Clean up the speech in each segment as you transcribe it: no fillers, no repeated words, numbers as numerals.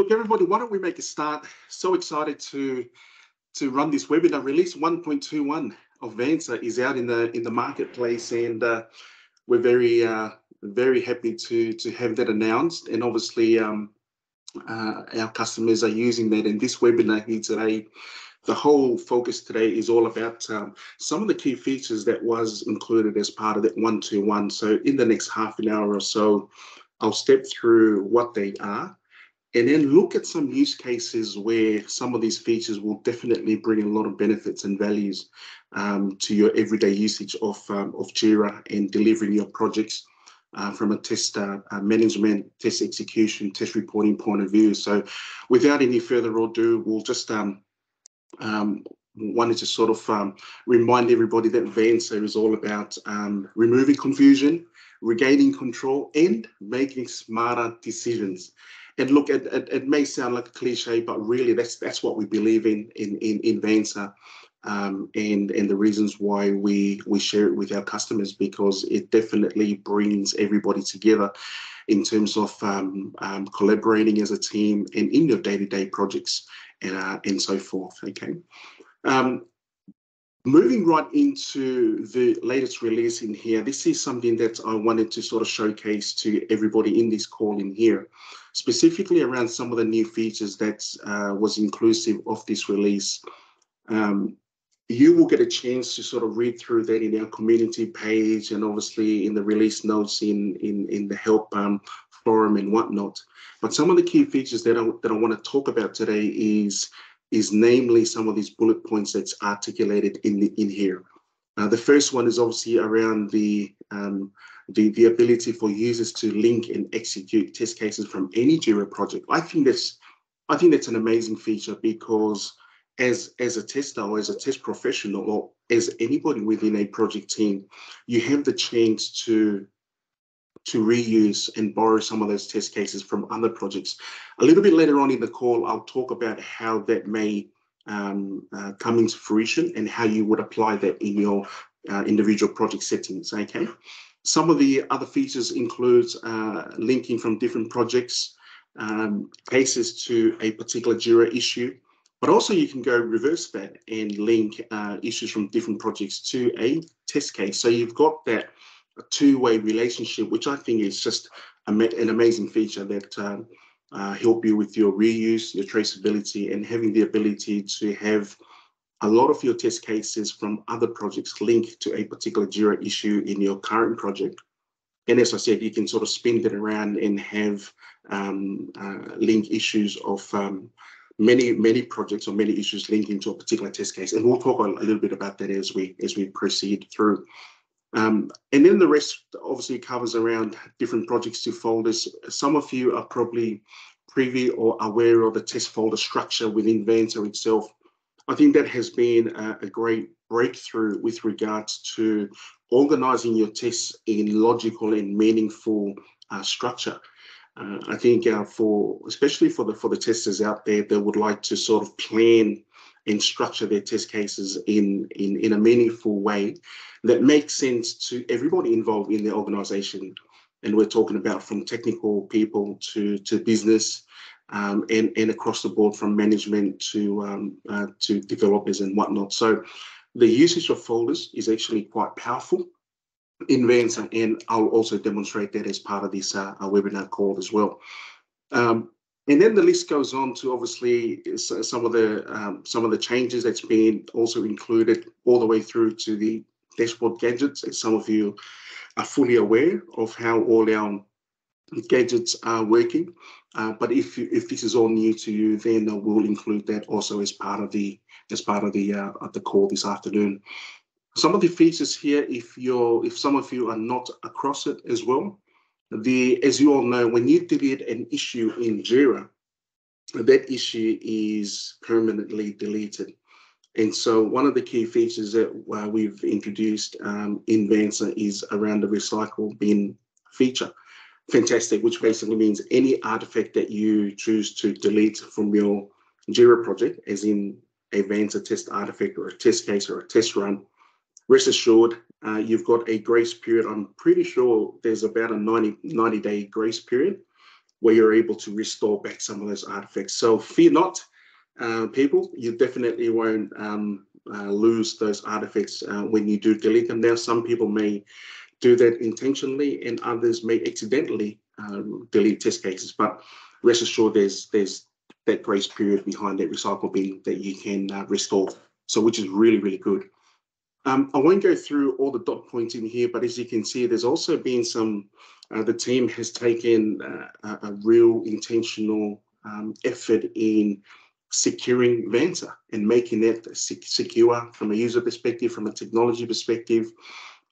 look, everybody, why don't we make a start? So excited to run this webinar. Release 1.21 of Vansah is out in the marketplace, and we're very happy to have that announced. And obviously, our customers are using that. And this webinar here today, the whole focus today is all about some of the key features that was included as part of that 1.21. So in the next half an hour or so, I'll step through what they are, and then look at some use cases where some of these features will definitely bring a lot of benefits and values to your everyday usage of Jira and delivering your projects from a test management, test execution, test reporting point of view. So without any further ado, we'll just wanted to sort of remind everybody that Vansah is all about removing confusion, regaining control, and making smarter decisions. And look, it may sound like a cliche, but really that's what we believe in Vansah, and the reasons why we share it with our customers, because it definitely brings everybody together in terms of collaborating as a team and in your day-to-day projects and so forth. Okay. Moving right into the latest release in here, this is something that I wanted to sort of showcase to everybody in this call in here, specifically around some of the new features that was inclusive of this release. You will get a chance to sort of read through that in our community page, and obviously in the release notes in the help forum and whatnot. But some of the key features that I want to talk about today is namely some of these bullet points that's articulated in here. The first one is obviously around the ability for users to link and execute test cases from any Jira project. I think that's an amazing feature, because as a tester or as a test professional or as anybody within a project team, you have the chance to reuse and borrow some of those test cases from other projects. A little bit later on in the call, I'll talk about how that may come into fruition and how you would apply that in your individual project settings. Okay. Some of the other features include linking from different projects, cases to a particular Jira issue, but also you can go reverse that and link issues from different projects to a test case. So you've got that a two-way relationship, which I think is just an amazing feature that help you with your reuse, your traceability, and having the ability to have a lot of your test cases from other projects linked to a particular Jira issue in your current project. And as I said, you can sort of spin that around and have link issues of many projects or many issues linking to a particular test case. And we'll talk a little bit about that as we proceed through. And then the rest obviously covers around different projects to folders. Some of you are probably privy or aware of the test folder structure within Vansah itself. I think that has been a great breakthrough with regards to organizing your tests in logical and meaningful structure. I think especially for the testers out there that would like to sort of plan and structure their test cases in a meaningful way that makes sense to everybody involved in the organization. And we're talking about from technical people to business and across the board, from management to developers and whatnot. So the usage of folders is actually quite powerful in Vansah, and I'll also demonstrate that as part of this webinar call as well. And then the list goes on to obviously some of the changes that's been also included all the way through to the dashboard gadgets. As some of you are fully aware of how all our gadgets are working, but if this is all new to you, then we'll include that also as part of the call this afternoon. Some of the features here, if some of you are not across it as well, as you all know, when you delete an issue in Jira, that issue is permanently deleted. And so one of the key features that we've introduced in Vansah is around the recycle bin feature. Fantastic, which basically means any artifact that you choose to delete from your Jira project, as in a Vansah test artifact or a test case or a test run, rest assured, you've got a grace period. I'm pretty sure there's about a 90-day grace period where you're able to restore back some of those artifacts. So fear not, people, you definitely won't lose those artifacts when you do delete them. Now, some people may do that intentionally and others may accidentally delete test cases, but rest assured there's that grace period behind that recycle bin that you can restore, so which is really, really good. I won't go through all the dot points in here, but as you can see, there's also been some, the team has taken a real intentional effort in securing Vansah and making that secure from a user perspective, from a technology perspective,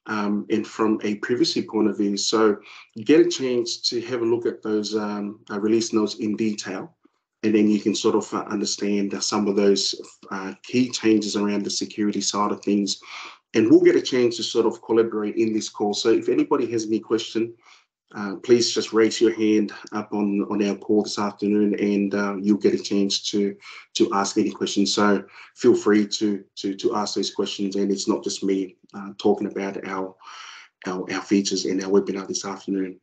and from a privacy point of view. So you get a chance to have a look at those release notes in detail, and then you can sort of understand some of those key changes around the security side of things. And we'll get a chance to sort of collaborate in this call. So if anybody has any question, please just raise your hand up on our call this afternoon, and you'll get a chance to ask any questions. So feel free to ask those questions, and it's not just me talking about our features in our webinar this afternoon.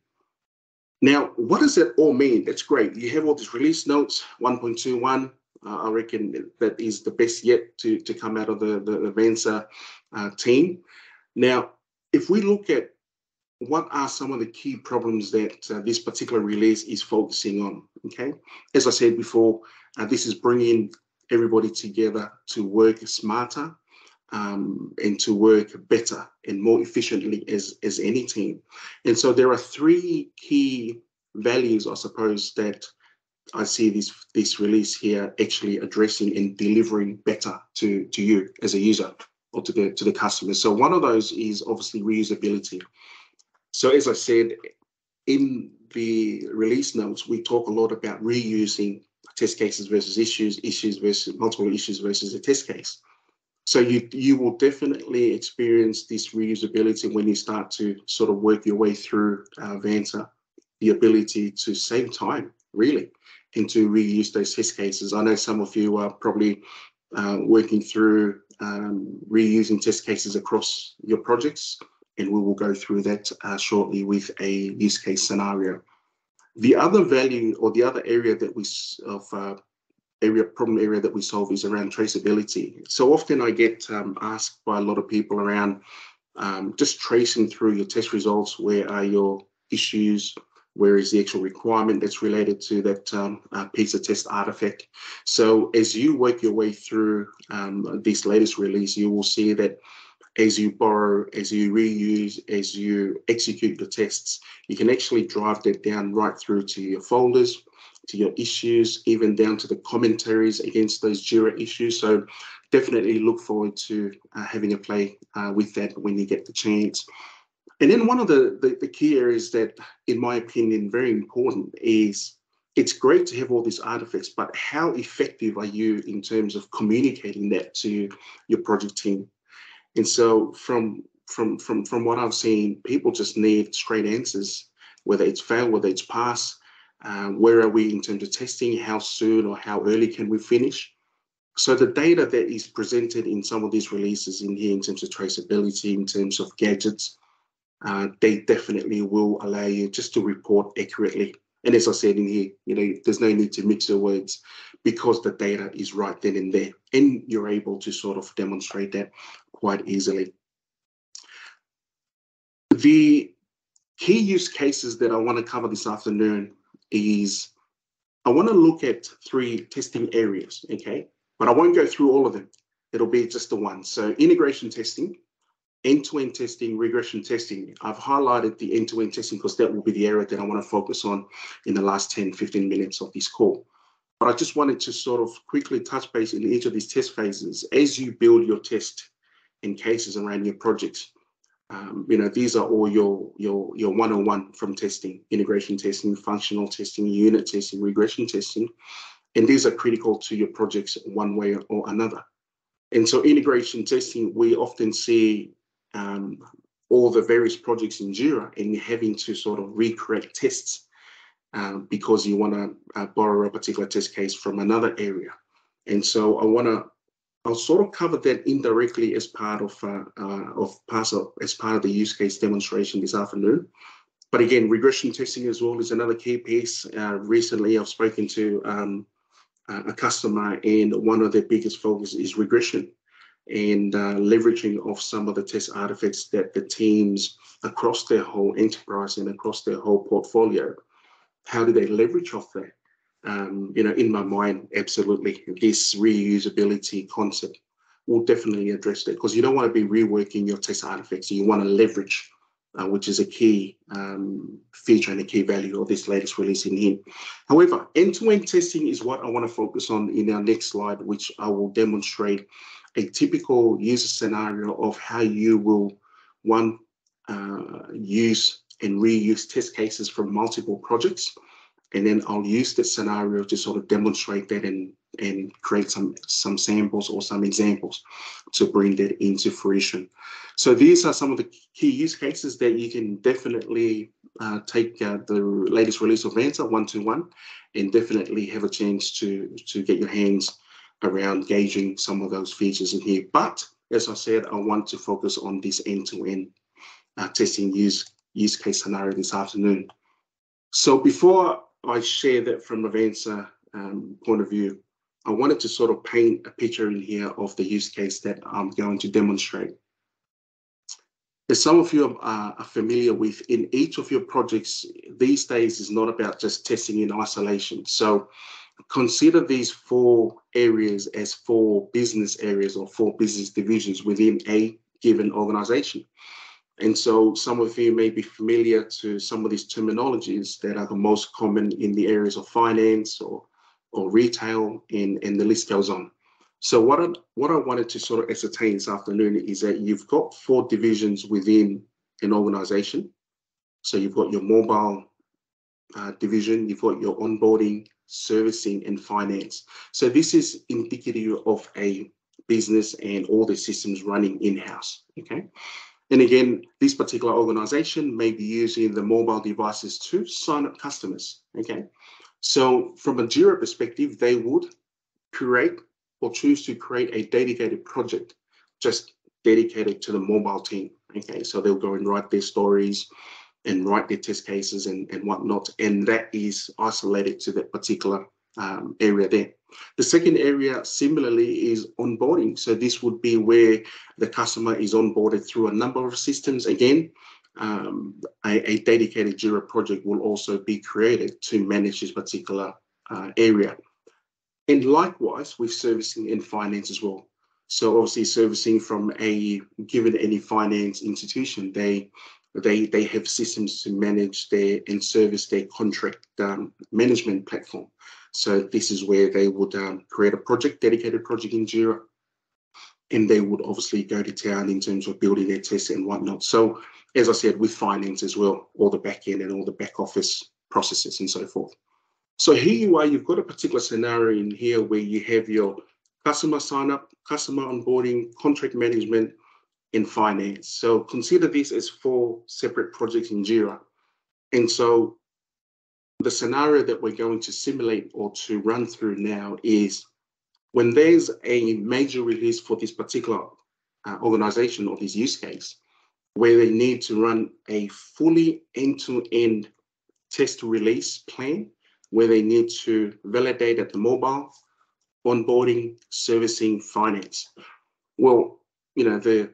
Now, what does that all mean? That's great. You have all these release notes, 1.21. I reckon that is the best yet to come out of the Vansah team. Now, if we look at what are some of the key problems that this particular release is focusing on, okay? As I said before, this is bringing everybody together to work smarter and to work better and more efficiently as any team. And so there are three key values, I suppose, that I see this release here actually addressing and delivering better to you as a user or to the customer. So one of those is obviously reusability. So as I said, in the release notes, we talk a lot about reusing test cases versus issues versus multiple issues versus a test case. So you will definitely experience this reusability when you start to sort of work your way through Vansah, the ability to save time, really, and to reuse those test cases. I know some of you are probably working through reusing test cases across your projects, and we will go through that shortly with a use case scenario. The other value or the other area that problem area that we solve is around traceability. So often I get asked by a lot of people around just tracing through your test results. Where are your issues? Where is the actual requirement that's related to that piece of test artifact? So as you work your way through this latest release, you will see that as you borrow, as you reuse, as you execute the tests, you can actually drive that down right through to your folders, to your issues, even down to the commentaries against those Jira issues. So definitely look forward to having a play with that when you get the chance. And then one of the key areas that, in my opinion, very important is it's great to have all these artifacts, but how effective are you in terms of communicating that to your project team? And so from what I've seen, people just need straight answers, whether it's fail, whether it's pass, where are we in terms of testing, how soon or how early can we finish? So the data that is presented in some of these releases in here in terms of traceability, in terms of gadgets, they definitely will allow you just to report accurately. And as I said in here, there's no need to mix your words because the data is right then and there, and you're able to sort of demonstrate that quite easily. The key use cases that I want to cover this afternoon is I want to look at 3 testing areas, okay? But I won't go through all of them. It'll be just the one. So integration testing, end-to-end testing, regression testing. I've highlighted the end-to-end testing because that will be the area that I want to focus on in the last 10, 15 minutes of this call. But I just wanted to sort of quickly touch base in each of these test phases as you build your test and cases around your projects. These are all your 101 from testing: integration testing, functional testing, unit testing, regression testing. And these are critical to your projects one way or another. And so integration testing, we often see all the various projects in Jira and having to sort of recreate tests because you want to borrow a particular test case from another area. And so I'll sort of cover that indirectly as part of the use case demonstration this afternoon. But again, regression testing as well is another key piece. Recently, I've spoken to a customer, and one of their biggest focus is regression and leveraging of some of the test artifacts that the teams across their whole enterprise and across their whole portfolio, how do they leverage off that? In my mind, absolutely, this reusability concept will definitely address that, because you don't want to be reworking your test artifacts. You want to leverage, which is a key feature and a key value of this latest release in here. However, end-to-end testing is what I want to focus on in our next slide, which I will demonstrate a typical user scenario of how you will, use and reuse test cases from multiple projects. And then I'll use that scenario to sort of demonstrate that and create some samples or some examples to bring that into fruition. So these are some of the key use cases that you can definitely take the latest release of Vansah 121 and definitely have a chance to get your hands around gauging some of those features in here. But as I said, I want to focus on this end-to-end testing use case scenario this afternoon. So before I share that from a Vansah point of view, I wanted to sort of paint a picture in here of the use case that I'm going to demonstrate. As some of you are familiar with, in each of your projects these days is not about just testing in isolation. So consider these 4 areas as 4 business areas or 4 business divisions within a given organization. And so some of you may be familiar to some of these terminologies that are the most common in the areas of finance or retail, and the list goes on. So what I wanted to sort of ascertain this afternoon is that you've got 4 divisions within an organization. So you've got your mobile division, you've got your onboarding, servicing, and finance. So this is indicative of a business and all the systems running in-house, okay? And again, this particular organization may be using the mobile devices to sign up customers, okay? So from a Jira perspective, they would create or choose to create a dedicated project just dedicated to the mobile team, okay? So they'll go and write their stories and write their test cases and whatnot, and that is isolated to that particular area there. The second area similarly is onboarding. So this would be where the customer is onboarded through a number of systems. Again, a dedicated Jira project will also be created to manage this particular area. And likewise with servicing and finance as well. So obviously servicing from given any finance institution, they have systems to manage and service their contract management platform. So this is where they would create a dedicated project in Jira, and they would obviously go to town in terms of building their tests and whatnot. So as I said, with finance as well, all the back end and all the back office processes and so forth. So here you are, you've got a particular scenario in here where you have your customer sign up, customer onboarding, contract management, and finance. So consider this as 4 separate projects in Jira. And so the scenario that we're going to simulate or to run through now is when there's a major release for this particular organization or this use case, where they need to run a fully end-to-end test release plan, where they need to validate at the mobile, onboarding, servicing, finance. Well, you know, the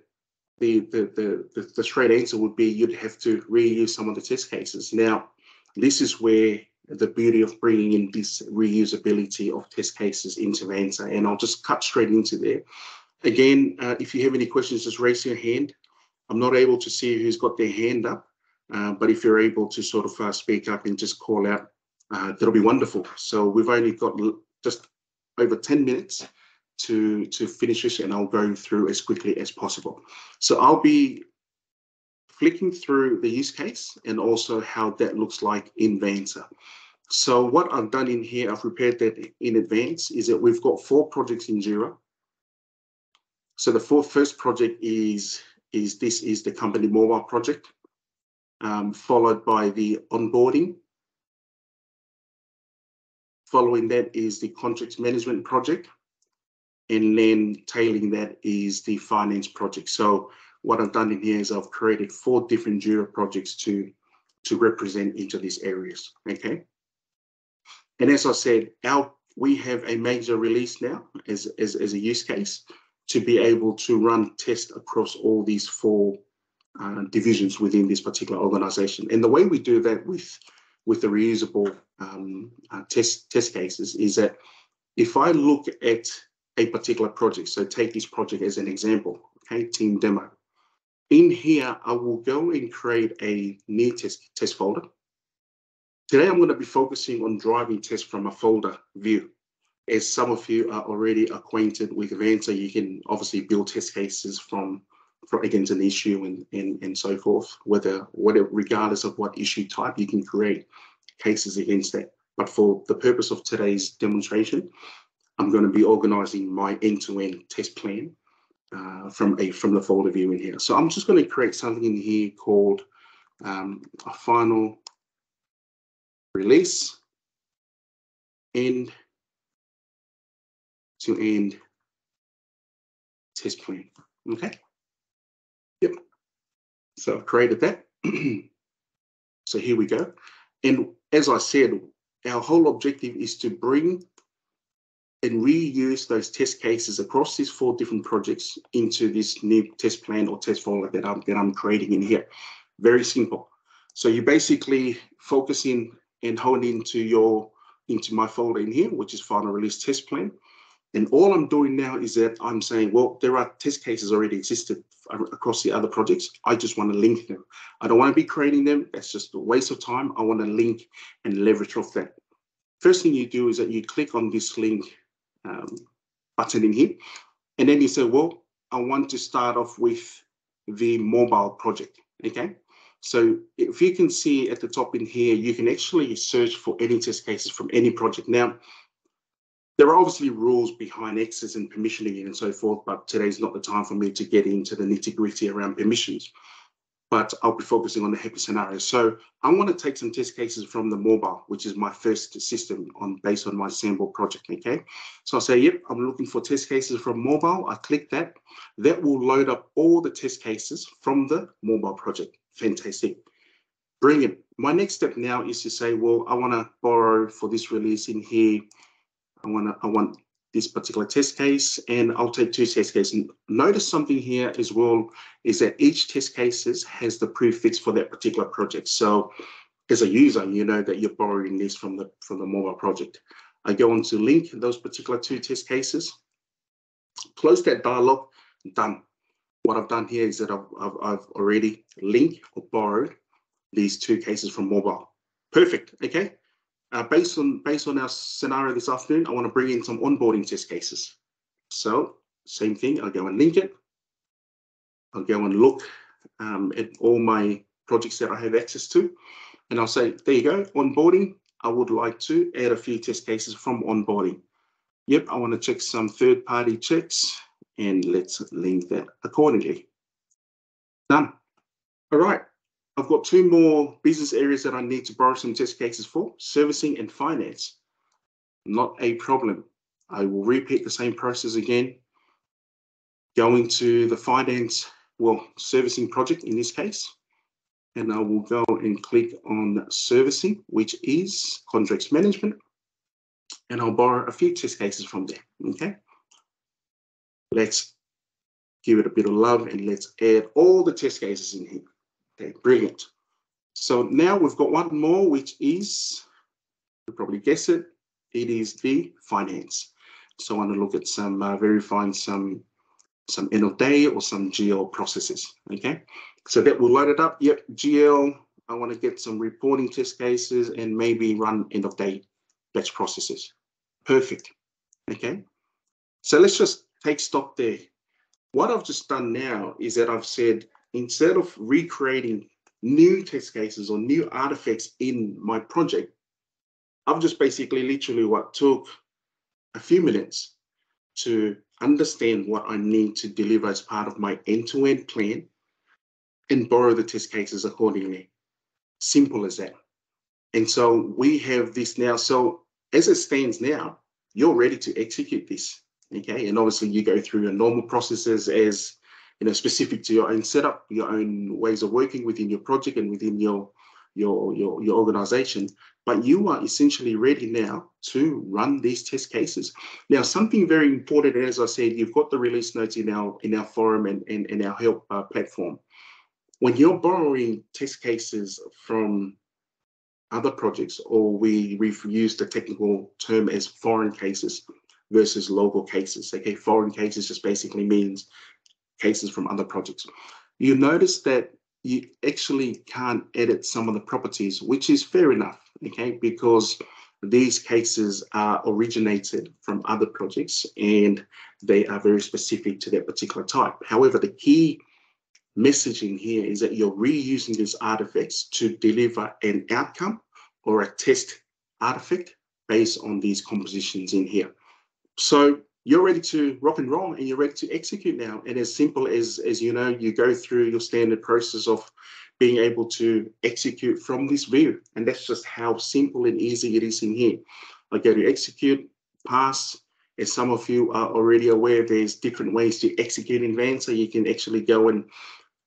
straight answer would be you'd have to reuse some of the test cases. Now, this is where the beauty of bringing in this reusability of test cases into Vansah, and I'll just cut straight into there. Again, if you have any questions, just raise your hand. I'm not able to see who's got their hand up, but if you're able to sort of speak up and just call out, that'll be wonderful. So we've only got just over 10 minutes to finish this, and I'll go through as quickly as possible. So I'll be flicking through the use case and also how that looks like in Vansah. So what I've done in here, I've prepared that in advance, is that we've got 4 projects in Jira. So the first project is the company mobile project, followed by the onboarding. Following that is the contract management project, and then tailing that is the finance project. So what I've done in here is I've created 4 different Jira projects to to represent into these areas, okay? And as I said, we have a major release now as a use case to be able to run tests across all these 4 divisions within this particular organization. And the way we do that with the reusable test cases is that if I look at a particular project, so take this project as an example, okay, team demo. In here, I will go and create a new test folder. Today, I'm going to be focusing on driving tests from a folder view. As some of you are already acquainted with Vansah, you can obviously build test cases from against an issue and so forth, whatever, regardless of what issue type, you can create cases against that. But for the purpose of today's demonstration, I'm going to be organizing my end-to-end test plan from the folder view in here. So I'm just going to create something in here called a final release end-to-end test plan. Okay. Yep. So I've created that. So here we go. And as I said, our whole objective is to bring and reuse those test cases across these 4 different projects into this new test plan or test folder that I'm creating in here. Very simple. So you basically focus in and hone into my folder in here, which is final release test plan. And all I'm doing now is that I'm saying, well, there are test cases already existed across the other projects. I just want to link them. I don't want to be creating them. That's just a waste of time. I want to link and leverage off that. First thing you do is that you click on this link button in here, and then you say, well, I want to start off with the mobile project, okay? So if you can see at the top in here, you can actually search for any test cases from any project. Now, there are obviously rules behind access and permissioning and so forth, but today's not the time for me to get into the nitty-gritty around permissions. But I'll be focusing on the happy scenario. So I want to take some test cases from the mobile, which is my first system based on my sample project, okay? So I'll say, yep, I'm looking for test cases from mobile. I click that. That will load up all the test cases from the mobile project. Fantastic. Brilliant. My next step now is to say, well, I want to borrow for this release in here. I want this particular test case, and I'll take 2 test cases. And notice something here as well is that each test cases has the prefix for that particular project. So as a user, you know that you're borrowing this from the mobile project. I go on to link those particular 2 test cases, close that dialog, done. What I've done here is that I've already linked or borrowed these 2 cases from mobile. Perfect, okay? Based on our scenario this afternoon, I want to bring in some onboarding test cases. So same thing, I'll go and link it. I'll go and look at all my projects that I have access to. And I'll say, there you go, onboarding. I would like to add a few test cases from onboarding. Yep, I want to check some third-party checks, and let's link that accordingly. Done. All right. I've got 2 more business areas that I need to borrow some test cases for, servicing and finance. Not a problem. I will repeat the same process again. Going to the finance, well, servicing project in this case, and I will go and click on servicing, which is contracts management, and I'll borrow a few test cases from there, okay? Let's give it a bit of love and let's add all the test cases in here. Okay, brilliant. So now we've got one more, which is, you'll probably guess it, it is the finance. So I want to look at some, verifying some end of day or some GL processes, okay? So that will load it up. Yep, GL, I want to get some reporting test cases and maybe run end of day batch processes. Perfect, okay? So let's just take stock there. What I've just done now is that I've said, instead of recreating new test cases or new artifacts in my project, I've just basically literally took a few minutes to understand what I need to deliver as part of my end-to-end plan and borrow the test cases accordingly. Simple as that. And so we have this now. So as it stands now, you're ready to execute this, okay? And obviously you go through your normal processes as, you know, specific to your own setup, your own ways of working within your project and within your your organization, but you are essentially ready now to run these test cases. Now, something very important, as I said, you've got the release notes in our forum and our help platform. When you're borrowing test cases from other projects, or we've used the technical term as foreign cases versus local cases. Okay, foreign cases just basically means cases from other projects. You notice that you actually can't edit some of the properties, which is fair enough, okay, because these cases are originated from other projects and they are very specific to that particular type. However, the key messaging here is that you're reusing these artifacts to deliver an outcome or a test artifact based on these compositions in here. So you're ready to rock and roll and you're ready to execute now. And as simple as you know, you go through your standard process of being able to execute from this view. And that's just how simple and easy it is in here. I go to execute, pass. As some of you are already aware, there's different ways to execute in Vansah. You can actually go and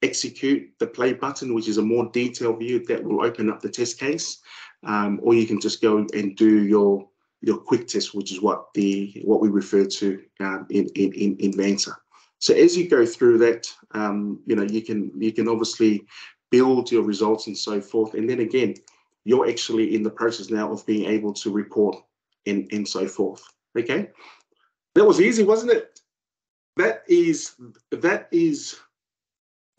execute the play button, which is a more detailed view that will open up the test case. Or you can just go and do your quick test, which is what we refer to in Vansah. So as you go through that, you know, you can obviously build your results and so forth. And then again, you're actually in the process now of being able to report and so forth. Okay, that was easy, wasn't it? That is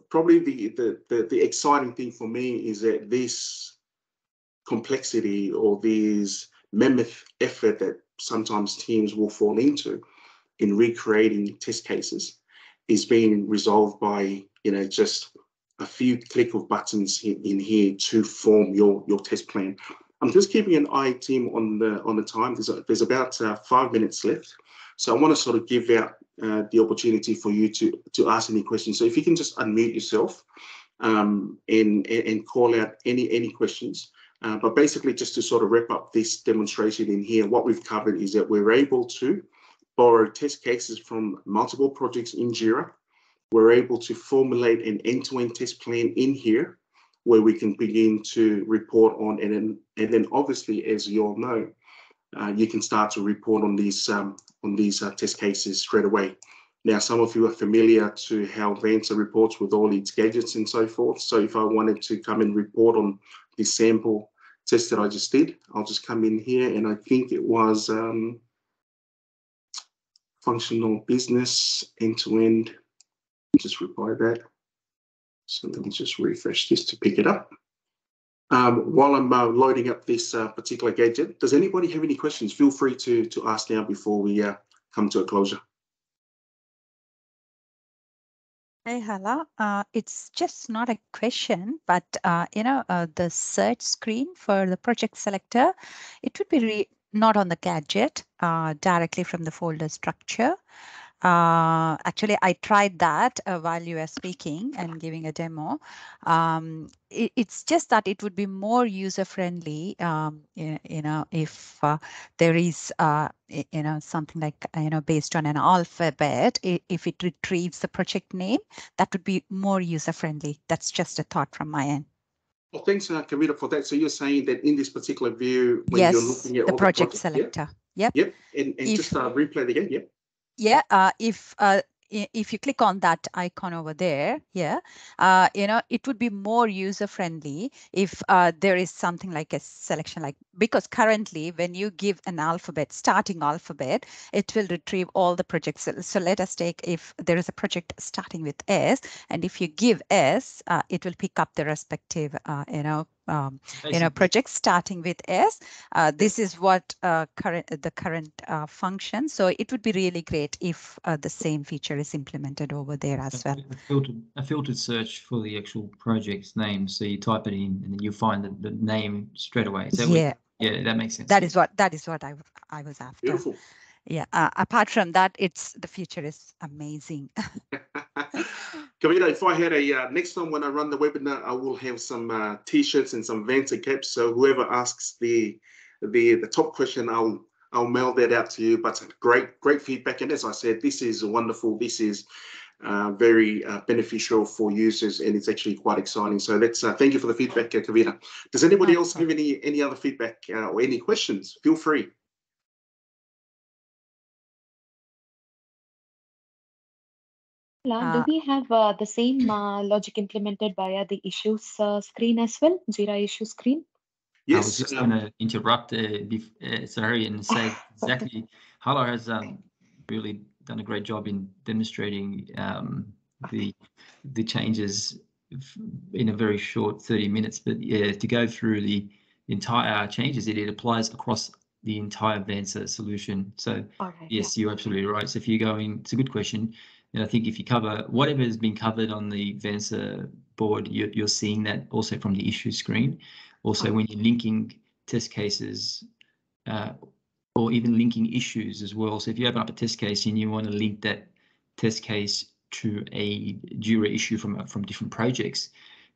probably the exciting thing for me, is that this complexity or these mammoth effort that sometimes teams will fall into in recreating test cases is being resolved by, you know, just a few click of buttons in here to form your test plan. I'm just keeping an eye, team, on the time. There's about 5 minutes left, so I want to sort of give out the opportunity for you to ask any questions. So if you can just unmute yourself and call out any questions. But basically, just to sort of wrap up this demonstration in here, what we've covered is that we're able to borrow test cases from multiple projects in Jira. We're able to formulate an end-to-end test plan in here, where we can begin to report on, and then obviously, as you all know, you can start to report on these test cases straight away. Now, some of you are familiar to how Vansah reports with all its gadgets and so forth. So if I wanted to come and report on the sample test that I just did, I'll just come in here, and I think it was functional business end-to-end. Just reply that. So let me just refresh this to pick it up. While I'm loading up this particular gadget, does anybody have any questions? Feel free to ask now before we come to a closure. Hey, Hala. It's just not a question, but you know, the search screen for the project selector, it would be not on the gadget, directly from the folder structure. Actually, I tried that while you were speaking and giving a demo. It's just that it would be more user-friendly, you know, if there is, you know, something like, you know, based on an alphabet, if it retrieves the project name, that would be more user-friendly. That's just a thought from my end. Well, thanks, Kavita, for that. So you're saying that in this particular view, when you're looking at all the project selector, yep, and just replay it again, yep. Yeah, if you click on that icon over there, yeah, you know, it would be more user friendly if there is something like a selection, like, because currently when you give an alphabet, starting alphabet, it will retrieve all the projects. So let us take, if there is a project starting with S, and if you give S, it will pick up the respective, you know, projects starting with S. This is what the current function. So it would be really great if the same feature is implemented over there as well. A filtered search for the actual project's name. So you type it in and then you find the name straight away. Is that yeah, that makes sense. That is what I was after. Beautiful. Yeah. Apart from that, the feature is amazing. Kavita, if I had a next time when I run the webinar, I will have some t-shirts and some Vansah caps. So whoever asks the top question, I'll mail that out to you. But great feedback. And as I said, this is wonderful. This is very beneficial for users, and it's actually quite exciting. So let's thank you for the feedback, Kavita. Does anybody else have any other feedback or any questions? Feel free. Do we have the same logic implemented via the issues screen as well, Jira issue screen? Yes. I was just going to interrupt, sorry, and say exactly. Hala has really done a great job in demonstrating the changes in a very short 30 minutes. But yeah, to go through the entire changes, it applies across the entire Vansah solution. So yes, you're absolutely right. So if you're going, it's a good question. And I think if you cover whatever has been covered on the Vansah board, you're seeing that also from the issue screen. Also, when you're linking test cases or even linking issues as well. So if you open up a test case and you want to link that test case to a Jira issue from different projects,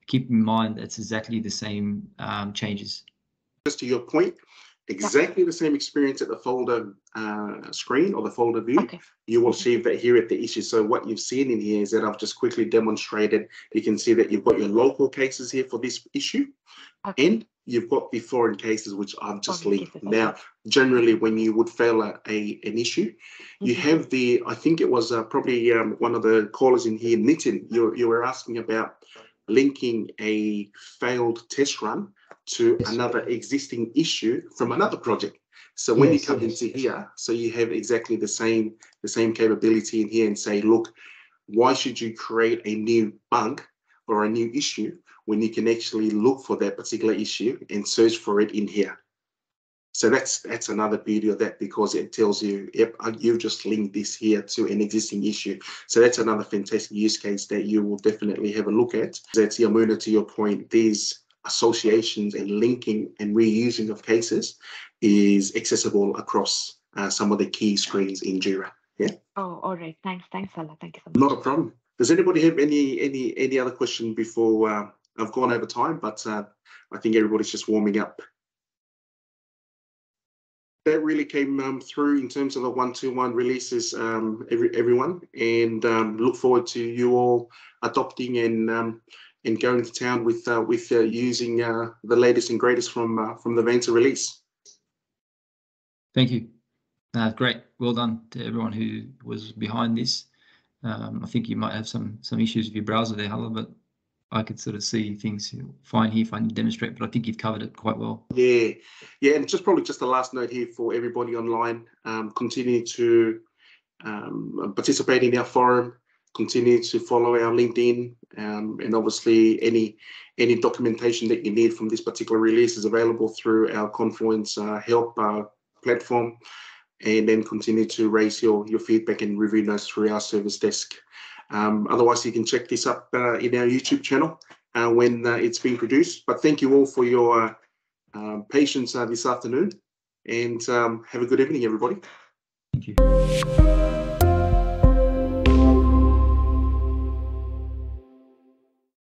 keep in mind that's exactly the same changes. Just to your point, exactly the same experience at the folder screen or the folder view. You will see that here at the issue. So what you've seen in here is that I've just quickly demonstrated. You can see that you've got your local cases here for this issue, and you've got the foreign cases, which I've just linked. Now, generally, when you would fail an issue, you have the, I think it was probably one of the callers in here, Nitin, you were asking about linking a failed test run to another existing issue from another project. So when you come into here, so you have exactly the same capability in here and say, look, why should you create a new bug or a new issue when you can actually look for that particular issue and search for it in here? So that's another beauty of that, because it tells you, yep, you've just linked this here to an existing issue. So that's another fantastic use case that you will definitely have a look at. That's Yamuna, to your point, these associations and linking and reusing of cases is accessible across some of the key screens in Jira. Yeah. Oh, all right. Thanks, Hala. Thank you so much. Not a problem. Does anybody have any other question before I've gone over time? But I think everybody's just warming up. That really came through in terms of the 1-to-1 releases, everyone, and look forward to you all adopting and going to town with using the latest and greatest from the Vansah release. Thank you. Great. Well done to everyone who was behind this. I think you might have some issues with your browser there, Hala, but I could sort of see things fine here if I demonstrate, but I think you've covered it quite well. Yeah, and just probably just the last note here for everybody online, continue to participate in our forum, continue to follow our LinkedIn, and obviously any documentation that you need from this particular release is available through our Confluence help platform, and then continue to raise your feedback and review notes through our service desk. Otherwise, you can check this up in our YouTube channel when it's being produced. But thank you all for your patience this afternoon, and have a good evening, everybody. Thank you.